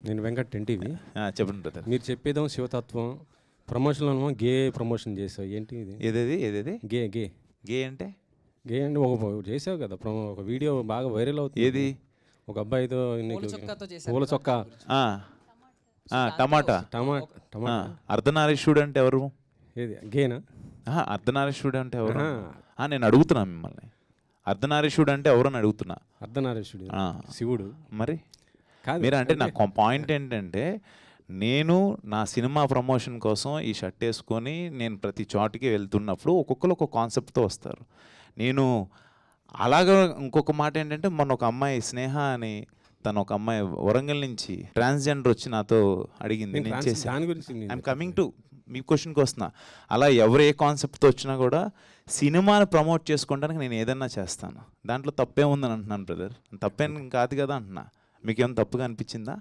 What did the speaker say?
నేను వెంకట్ ఎన్టీవీ. చెప్పండి బ్రదర్. మీరు చెప్పేదేమో శివతత్వం, ప్రమోషన్లో గే ప్రమోషన్ చేసావు. ఏంటి ఇది? ఏదేది గే గే గే అంటే గే అంటే ఒక చేసావు కదా ఒక వీడియో బాగా వైరల్ అవుతుంది. ఏది? ఒక అబ్బాయితో పూల చొక్కా, టమాటా టమాటా అర్ధనారీశ్వరుడు అంటే ఎవరు? ఏది గేనా? అర్ధనారీశ్వరుడు అంటే ఎవరు? నేను అడుగుతున్నా మిమ్మల్ని, అర్ధనారీశ్వరుడు అంటే ఎవరు అని అడుగుతున్నా. అర్ధనారీశ్వరుడు శివుడు మరి కాదు. మీరు అంటే నా పాయింట్ ఏంటంటే, నేను నా సినిమా ప్రమోషన్ కోసం ఈ షర్ట్ వేసుకొని నేను ప్రతి చోటికి వెళ్తున్నప్పుడు ఒక్కొక్కరు ఒక కాన్సెప్ట్తో వస్తారు. నేను అలాగా ఇంకొక మాట ఏంటంటే, మొన్న ఒక అమ్మాయి స్నేహ అని, తను ఒక అమ్మాయి వరంగల్ నుంచి ట్రాన్స్జెండర్ వచ్చి నాతో అడిగింది, నేను చేశాను. ఐఎమ్ కమింగ్ టు మీ క్వశ్చన్కి వస్తున్నా. అలా ఎవరు ఏ కాన్సెప్ట్తో వచ్చినా కూడా సినిమాని ప్రమోట్ చేసుకోవడానికి నేను ఏదన్నా చేస్తాను. దాంట్లో తప్పే ఉందని అంటున్నాను బ్రదర్. తప్పేం కాదు కదా అంటున్నా. మీకేమైనా తప్పుగా అనిపించిందా?